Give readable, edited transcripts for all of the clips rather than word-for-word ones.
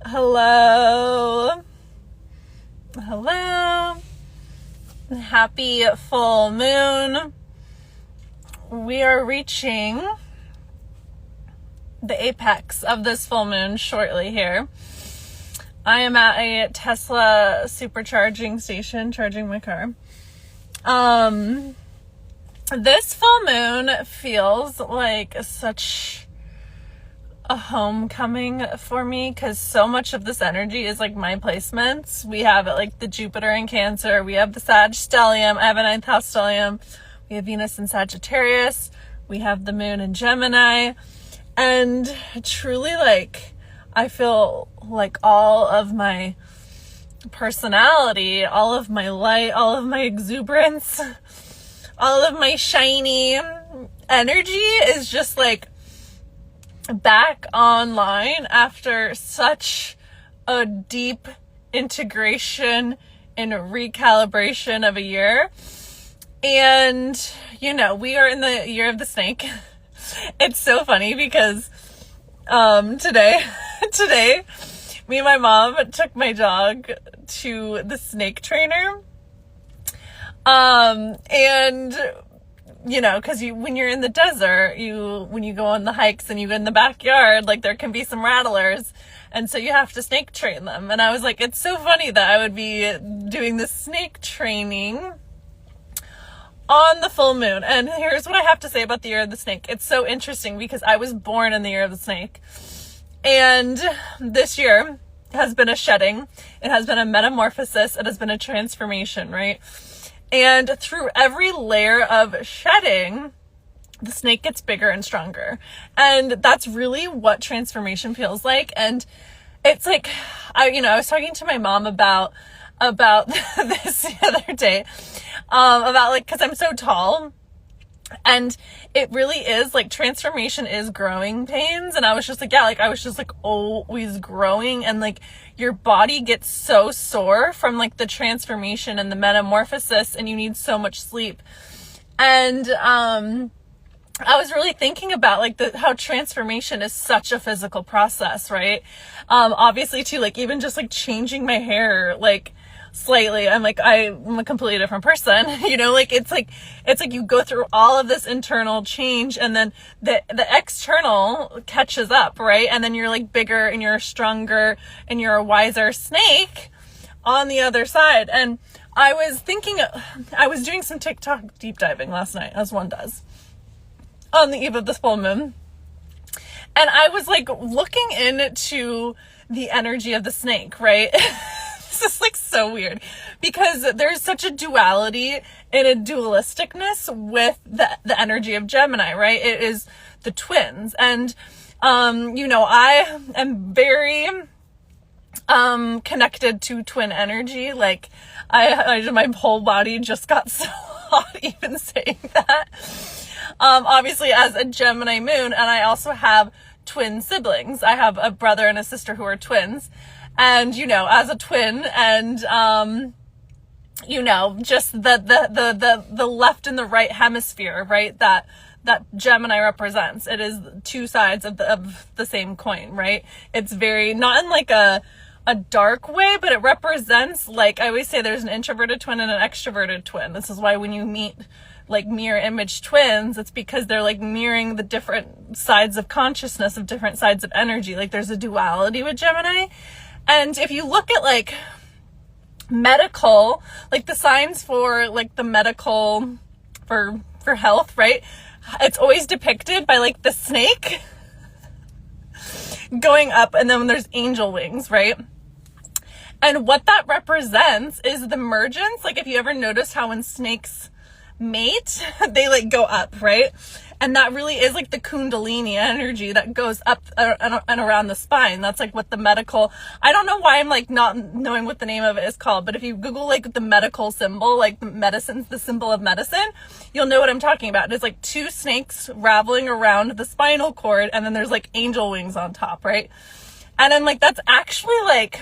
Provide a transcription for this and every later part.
Hello. Hello. Happy full moon. We are reaching the apex of this full moon shortly here. I am at a Tesla supercharging station charging my car. This full moon feels like such a homecoming for me because so much of this energy is like my placements. We have like the Jupiter in Cancer, we have the Sag stellium, I have a 9th house stellium, we have Venus in Sagittarius, we have the moon in Gemini, and truly like I feel like all of my personality, all of my light, all of my exuberance, all of my shiny energy is just like back online after such a deep integration and recalibration of a year. And, you know, we are in the year of the snake. It's so funny because today, me and my mom took my dog to the snake trainer. And you know, because when you're in the desert, when you go on the hikes and you go in the backyard, like there can be some rattlers, and so you have to snake train them. And I was like, it's so funny that I would be doing this snake training on the full moon. And here's what I have to say about the year of the snake. It's so interesting because I was born in the year of the snake, and this year has been a shedding, it has been a metamorphosis, it has been a transformation, right? And through every layer of shedding, the snake gets bigger and stronger. And that's really what transformation feels like. And it's like, I was talking to my mom about this the other day, about like, cause I'm so tall, and it really is like transformation is growing pains. And I was just like, yeah, like I was just like always growing, and like your body gets so sore from like the transformation and the metamorphosis, and you need so much sleep. And I was really thinking about like how transformation is such a physical process, right? Obviously too, like even just like changing my hair, like slightly, I'm a completely different person, you know, like it's like you go through all of this internal change, and then the external catches up, right? And then you're like bigger and you're stronger and you're a wiser snake on the other side. And I was doing some TikTok deep diving last night, as one does on the eve of this full moon, and I was like looking into the energy of the snake, right? This is like so weird because there's such a duality and a dualisticness with the energy of Gemini, right? It is the twins. And, I am very, connected to twin energy. Like my whole body just got so hot even saying that. Obviously as a Gemini moon, and I also have twin siblings. I have a brother and a sister who are twins. And, as a twin, and, just the left and the right hemisphere, right? That Gemini represents. It is two sides of the same coin, right? It's very, not in like a dark way, but it represents, like I always say, there's an introverted twin and an extroverted twin. This is why when you meet like mirror image twins, it's because they're like mirroring the different sides of consciousness, of different sides of energy. Like there's a duality with Gemini. And if you look at like medical, like the signs for like the medical for health, right? It's always depicted by like the snake going up, and then there's angel wings, right? And what that represents is the mergence. Like if you ever notice how when snakes mate, they like go up, right? And that really is like the Kundalini energy that goes up and around the spine. That's like what the medical, I don't know why I'm like not knowing what the name of it is called, but if you Google like the medical symbol, like the medicines, the symbol of medicine, you'll know what I'm talking about. It's like two snakes raveling around the spinal cord, and then there's like angel wings on top, right? And then like that's actually like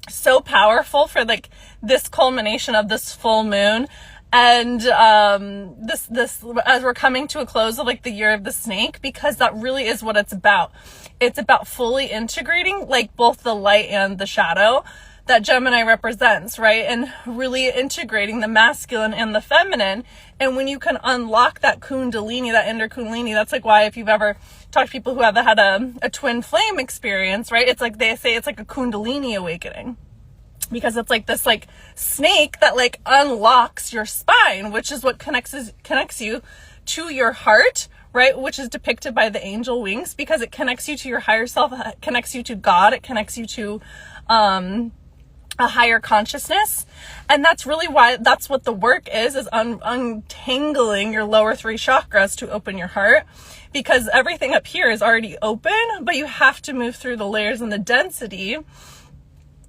so powerful for like this culmination of this full moon. And this as we're coming to a close of like the year of the snake, because that really is what it's about. It's about fully integrating like both the light and the shadow that Gemini represents, right? And really integrating the masculine and the feminine. And when you can unlock that kundalini, that inner kundalini, that's like why if you've ever talked to people who have had a twin flame experience, right? It's like they say it's like a kundalini awakening. Because it's like this like snake that like unlocks your spine, which is what connects you to your heart, right? Which is depicted by the angel wings, because it connects you to your higher self, it connects you to God, it connects you to a higher consciousness. And that's really why, that's what the work is untangling your lower 3 chakras to open your heart, because everything up here is already open, but you have to move through the layers and the density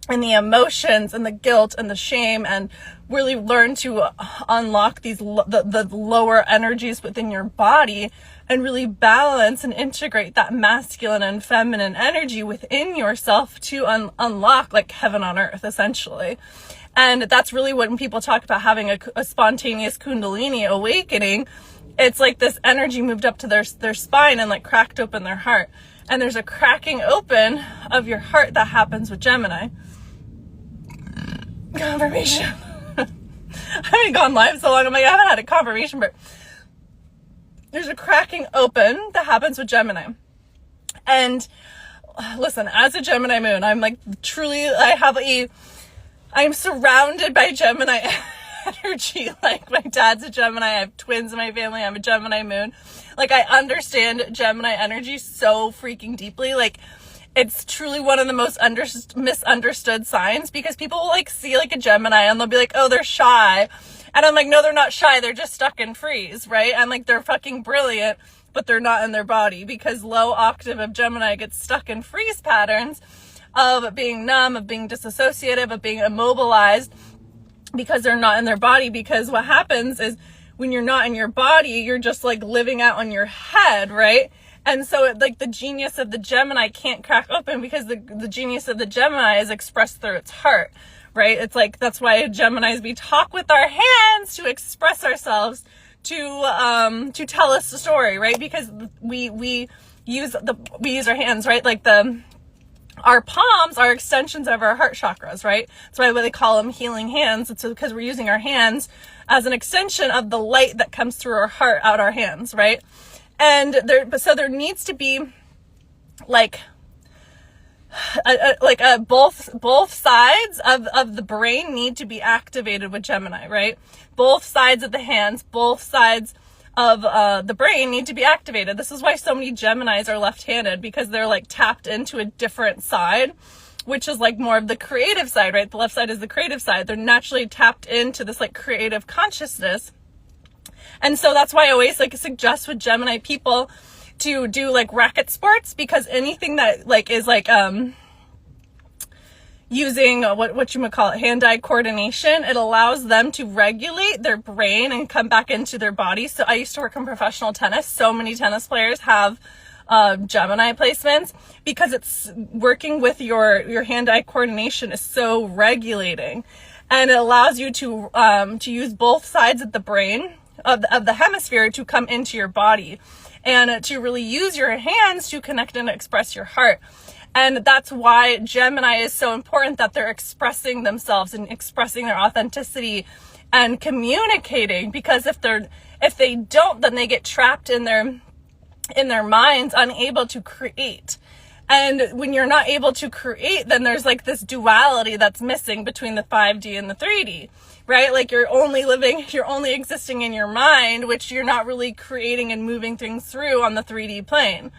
and the emotions and the guilt and the shame, and really learn to unlock these the lower energies within your body, and really balance and integrate that masculine and feminine energy within yourself to unlock like heaven on earth, essentially. And that's really when people talk about having a spontaneous kundalini awakening, it's like this energy moved up to their spine and like cracked open their heart. And there's a cracking open of your heart that happens with Gemini. Confirmation. I haven't gone live so long. I'm like, I haven't had a confirmation, but there's a cracking open that happens with Gemini. And listen, as a Gemini moon, I'm like truly, I'm surrounded by Gemini energy. Like my dad's a Gemini. I have twins in my family. I'm a Gemini moon. Like I understand Gemini energy so freaking deeply. Like it's truly one of the most misunderstood signs, because people will like see like a Gemini and they'll be like, oh, they're shy. And I'm like, no, they're not shy. They're just stuck in freeze, right? And like, they're fucking brilliant, but they're not in their body, because low octave of Gemini gets stuck in freeze patterns of being numb, of being disassociative, of being immobilized, because they're not in their body. Because what happens is when you're not in your body, you're just like living out on your head, right? And so like the genius of the Gemini can't crack open, because the genius of the Gemini is expressed through its heart, right? It's like, that's why Geminis, we talk with our hands to express ourselves, to tell us the story, right? Because we use our hands, right? Like our palms are extensions of our heart chakras, right? That's why they call them healing hands. It's because we're using our hands as an extension of the light that comes through our heart out our hands, right? And there needs to be like both sides of the brain need to be activated with Gemini, right? Both sides of the hands, both sides of the brain need to be activated. This is why so many Geminis are left-handed, because they're like tapped into a different side, which is like more of the creative side, right? The left side is the creative side. They're naturally tapped into this like creative consciousness. And so that's why I always like suggest with Gemini people to do like racket sports, because anything that like is like using what you would call it, hand-eye coordination, it allows them to regulate their brain and come back into their body. So I used to work in professional tennis. So many tennis players have Gemini placements, because it's working with your hand-eye coordination is so regulating, and it allows you to use both sides of the brain of the hemisphere to come into your body, and to really use your hands to connect and express your heart. And that's why Gemini is so important, that they're expressing themselves and expressing their authenticity and communicating, because if they don't, then they get trapped in their minds, unable to create. And when you're not able to create, then there's like this duality that's missing between the 5D and the 3D, right? Like you're only existing in your mind, which you're not really creating and moving things through on the 3D plane.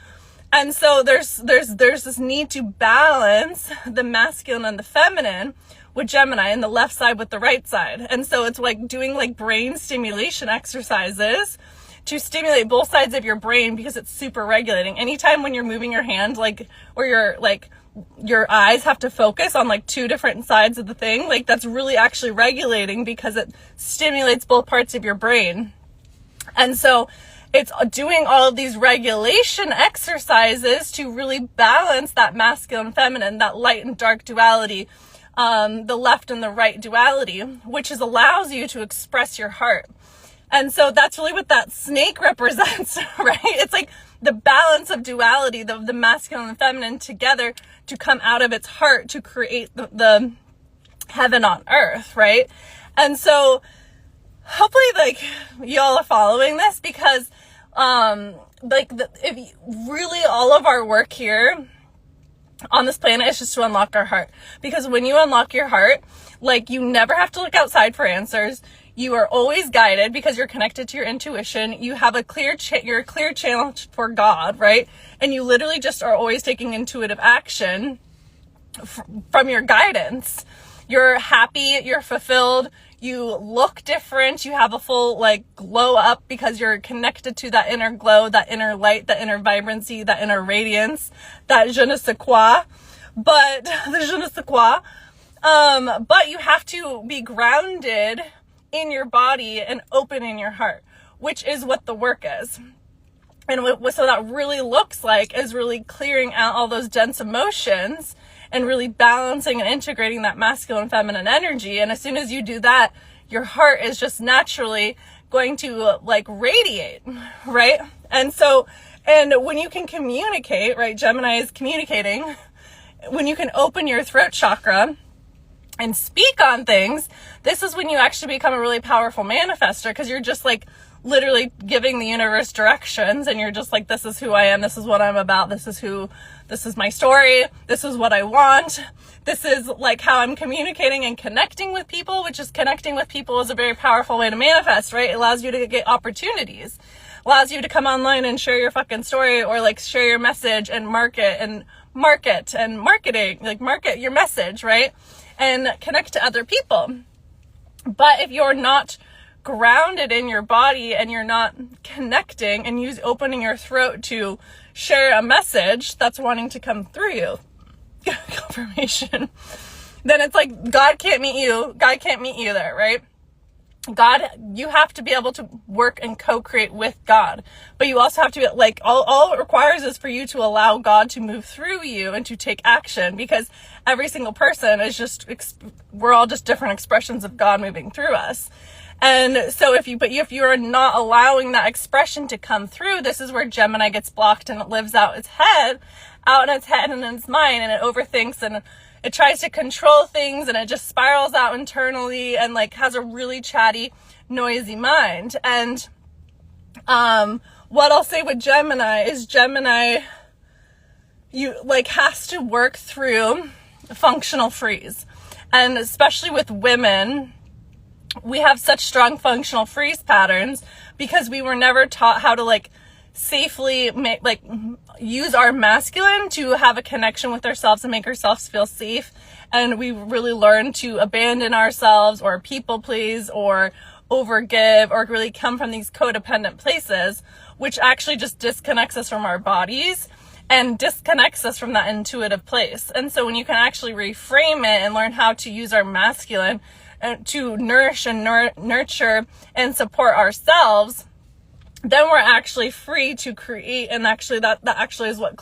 And so there's this need to balance the masculine and the feminine with Gemini, and the left side with the right side. And so it's like doing like brain stimulation exercises to stimulate both sides of your brain, because it's super regulating. Anytime when you're moving your hand, like, or your eyes have to focus on like 2 different sides of the thing, like that's really actually regulating, because it stimulates both parts of your brain. And so it's doing all of these regulation exercises to really balance that masculine, feminine, that light and dark duality, the left and the right duality, which allows you to express your heart. And so that's really what that snake represents, right? It's like the balance of duality, the masculine and feminine together to come out of its heart to create the heaven on earth, right? And so hopefully like y'all are following this, because if really all of our work here on this planet is just to unlock our heart. Because when you unlock your heart, like, you never have to look outside for answers. You are always guided because you're connected to your intuition. You have you're a clear channel for God, right? And you literally just are always taking intuitive action from your guidance. You're happy, you're fulfilled, you look different, you have a full like glow up because you're connected to that inner glow, that inner light, that inner vibrancy, that inner radiance, that je ne sais quoi. But the je ne sais quoi. But you have to be grounded in your body and open in your heart, which is what the work is. And so that really looks like is really clearing out all those dense emotions and really balancing and integrating that masculine and feminine energy. And as soon as you do that, your heart is just naturally going to like radiate, right? And so, and when you can communicate, right? Gemini is communicating. When you can open your throat chakra and speak on things, this is when you actually become a really powerful manifester, because you're just like literally giving the universe directions, and you're just like, this is who I am, this is what I'm about, this is my story, this is what I want, this is like how I'm communicating and connecting with people, which is connecting with people is a very powerful way to manifest, right? It allows you to get opportunities, allows you to come online and share your fucking story, or like share your message and market your message, right? And connect to other people. But if you're not grounded in your body and you're not connecting and opening your throat to share a message that's wanting to come through you, confirmation, then it's like God can't meet you there, right? God, you have to be able to work and co-create with God, but you also have to be like, all it requires is for you to allow God to move through you and to take action, because every single person is we're all just different expressions of God moving through us. And so if you are not allowing that expression to come through, this is where Gemini gets blocked, and it lives out in its head and in its mind, and it overthinks and it tries to control things, and it just spirals out internally and like has a really chatty, noisy mind. And what I'll say with Gemini is you like has to work through functional freeze. And especially with women, we have such strong functional freeze patterns because we were never taught how to like safely use our masculine to have a connection with ourselves and make ourselves feel safe. And we really learn to abandon ourselves or people please or overgive or really come from these codependent places, which actually just disconnects us from our bodies and disconnects us from that intuitive place. And so when you can actually reframe it and learn how to use our masculine to nourish and nurture and support ourselves, then we're actually free to create. And actually that actually is what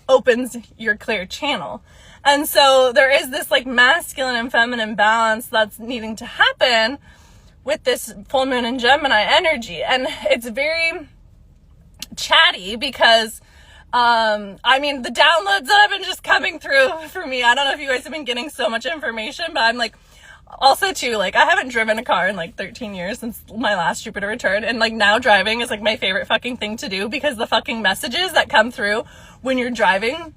opens your clear channel. And so there is this like masculine and feminine balance that's needing to happen with this full moon in Gemini energy. And it's very chatty because the downloads that have been just coming through for me, I don't know if you guys have been getting so much information, but I'm like, also too, like, I haven't driven a car in like 13 years since my last Jupiter return, and like now driving is like my favorite fucking thing to do, because the fucking messages that come through when you're driving,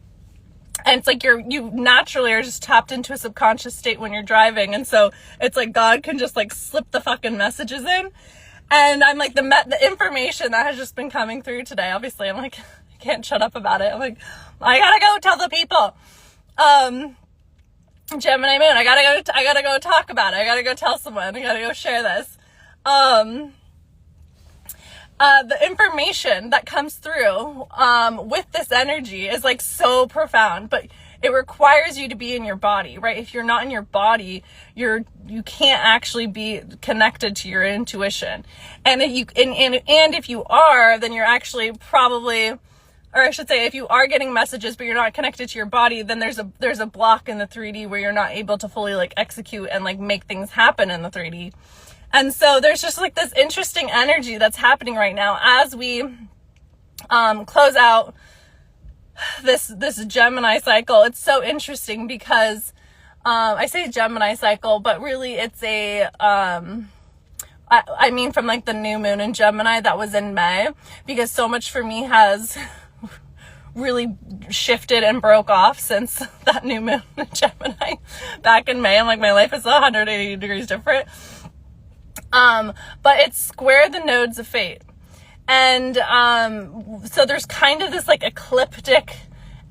and it's like you naturally are just tapped into a subconscious state when you're driving, and so it's like God can just like slip the fucking messages in. And I'm like, the information that has just been coming through today, obviously I'm like, I can't shut up about it. I'm like, I gotta go tell the people. Gemini moon, I gotta go talk about it. I gotta go tell someone. I gotta go share this. The information that comes through with this energy is like so profound, but it requires you to be in your body, right? If you're not in your body, you can't actually be connected to your intuition. And if you are, then you're actually probably or I should say, if you are getting messages but you're not connected to your body, then there's a block in the 3D where you're not able to fully like execute and like make things happen in the 3D. And so there's just like this interesting energy that's happening right now as we close out this Gemini cycle. It's so interesting because I say Gemini cycle, but really it's a I mean from like the new moon in Gemini that was in May, because so much for me has really shifted and broke off since that new moon in Gemini back in May. I'm like, my life is 180 degrees different. But it's squared the nodes of fate. And so there's kind of this like ecliptic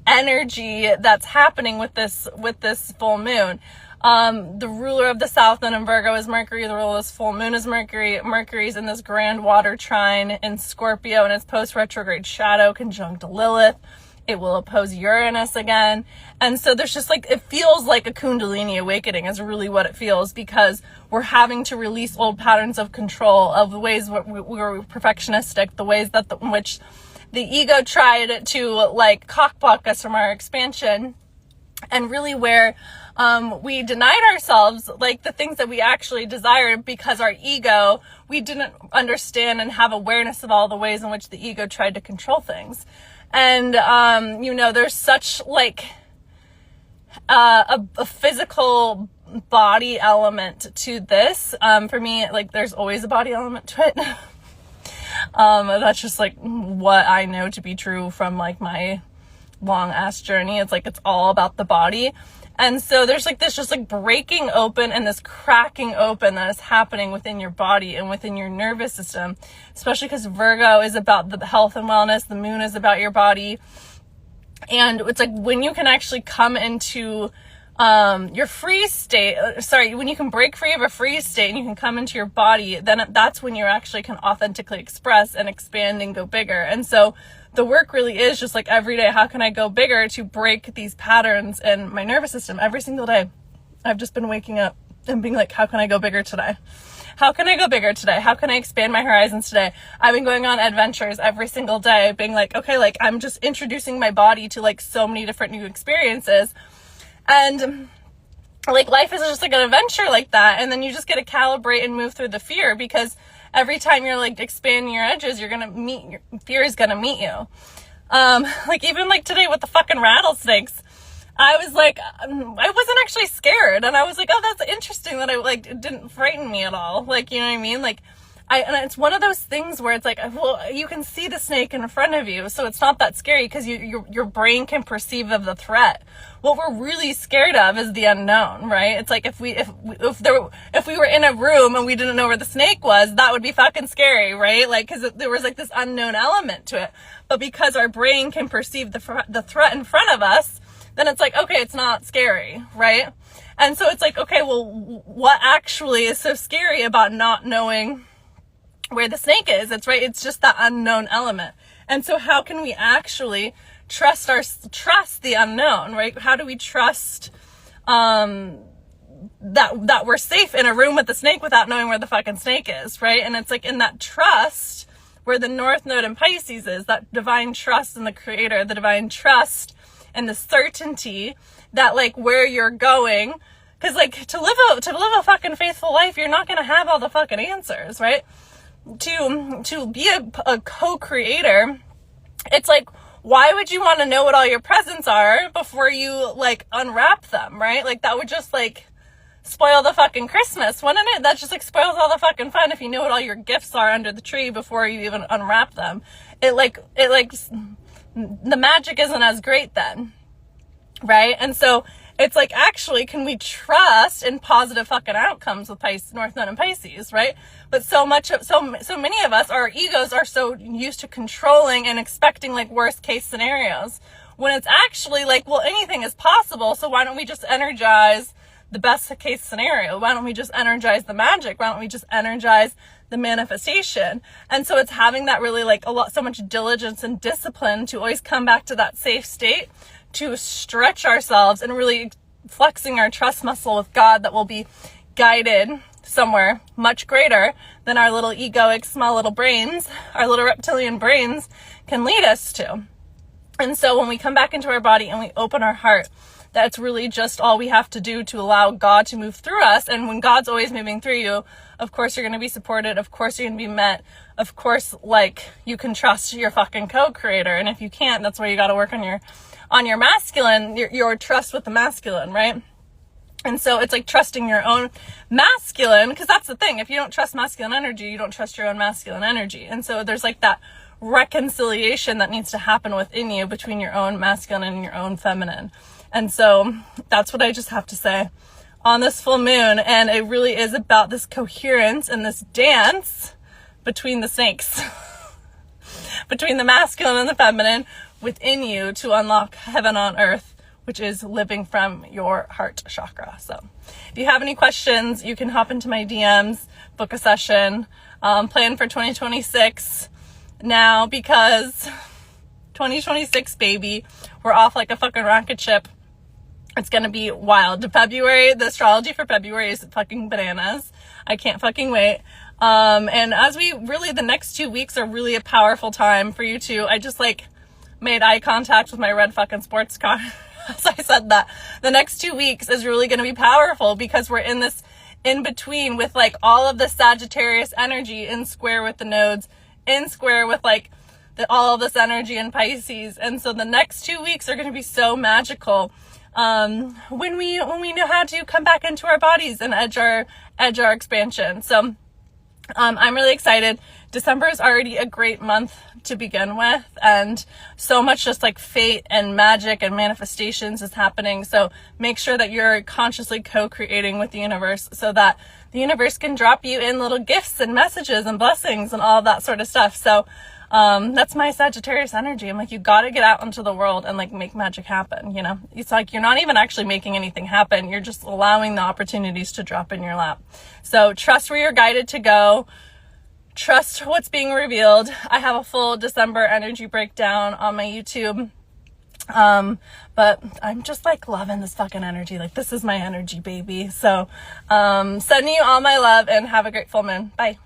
energy that's happening with this full moon. The ruler of the south node in Virgo is Mercury. The ruler of this full moon is Mercury. Mercury's in this grand water trine in Scorpio, and its post-retrograde shadow conjunct Lilith. It will oppose Uranus again. And so there's just like, it feels like a Kundalini awakening is really what it feels, because we're having to release old patterns of control, of the ways we were perfectionistic, the ways that in which the ego tried to like cockblock us from our expansion, and really where we denied ourselves like the things that we actually desired because our ego, we didn't understand and have awareness of all the ways in which the ego tried to control things. And, there's such like a physical body element to this. For me, like there's always a body element to it. That's just like what I know to be true from like my long ass journey. It's like, it's all about the body. And so there's like this just like breaking open and this cracking open that is happening within your body and within your nervous system, especially because Virgo is about the health and wellness. The moon is about your body. And it's like when you can actually come into your freeze state, when you can break free of a freeze state and you can come into your body, then that's when you actually can authentically express and expand and go bigger. And so the work really is just like every day, how can I go bigger to break these patterns in my nervous system every single day? I've just been waking up and being like, how can I go bigger today? How can I go bigger today? How can I expand my horizons today? I've been going on adventures every single day, being like, okay, like I'm just introducing my body to like so many different new experiences. And like life is just like an adventure like that. And then you just get to calibrate and move through the fear, because every time you're like expanding your edges, fear is gonna meet you. Like even like today with the fucking rattlesnakes, I was like, I wasn't actually scared. And I was like, oh, that's interesting that it didn't frighten me at all. Like, you know what I mean? Like and it's one of those things where it's like, well, you can see the snake in front of you, so it's not that scary because your brain can perceive of the threat. What we're really scared of is the unknown, right? It's like if we were in a room and we didn't know where the snake was, that would be fucking scary, right? Like, because there was like this unknown element to it. But because our brain can perceive the threat in front of us, then it's like, okay, it's not scary, right? And so it's like, okay, well, what actually is so scary about not knowing where the snake is? It's just that unknown element. And so how can we actually trust the unknown, right? How do we trust that we're safe in a room with the snake without knowing where the fucking snake is, right? And it's like in that trust where the North Node in Pisces is, that divine trust in the Creator, the divine trust and the certainty that like where you're going, because like to live a fucking faithful life, you're not gonna have all the fucking answers, right? To be a co-creator, it's like, why would you want to know what all your presents are before you like unwrap them, right? Like that would just like spoil the fucking Christmas, wouldn't it? That just like spoils all the fucking fun if you know what all your gifts are under the tree before you even unwrap them. It the magic isn't as great then, right? And so it's like, actually, can we trust in positive fucking outcomes with North Node and Pisces, right? But so many of us, our egos are so used to controlling and expecting like worst case scenarios, when it's actually like, well, anything is possible. So why don't we just energize the best case scenario? Why don't we just energize the magic? Why don't we just energize the manifestation? And so it's having that really like so much diligence and discipline to always come back to that safe state, to stretch ourselves and really flexing our trust muscle with God that will be guided somewhere much greater than our little egoic small little brains, our little reptilian brains can lead us to. And so when we come back into our body and we open our heart, that's really just all we have to do to allow God to move through us. And when God's always moving through you, of course you're going to be supported. Of course you're going to be met. Of course, like, you can trust your fucking co-creator. And if you can't, that's where you got to work on your masculine, your trust with the masculine, right? And so it's like trusting your own masculine, because that's the thing. If you don't trust masculine energy, you don't trust your own masculine energy. And so there's like that reconciliation that needs to happen within you between your own masculine and your own feminine. And so that's what I just have to say on this full moon. And it really is about this coherence and this dance between the snakes, between the masculine and the feminine within you to unlock heaven on earth, which is living from your heart chakra. So if you have any questions, you can hop into my DMs, book a session, plan for 2026 now, because 2026, baby, we're off like a fucking rocket ship. It's going to be wild. February, the astrology for February is fucking bananas. I can't fucking wait. And as we really, the next 2 weeks are really a powerful time for you to, I just like made eye contact with my red fucking sports car. As I said that, the next 2 weeks is really going to be powerful because we're in this in between with like all of the Sagittarius energy in square with the nodes, in square with like all of this energy in Pisces. And so the next 2 weeks are going to be so magical when we know how to come back into our bodies and edge our expansion. So I'm really excited. December is already a great month to begin with, and so much just like fate and magic and manifestations is happening. So make sure that you're consciously co-creating with the universe so that the universe can drop you in little gifts and messages and blessings and all of that sort of stuff. So that's my Sagittarius energy. I'm like, you got to get out into the world and like make magic happen. You know, it's like you're not even actually making anything happen. You're just allowing the opportunities to drop in your lap. So trust where you're guided to go. Trust what's being revealed. I have a full December energy breakdown on my YouTube. But I'm just like loving this fucking energy. Like, this is my energy, baby. So, sending you all my love and have a great full moon. Bye.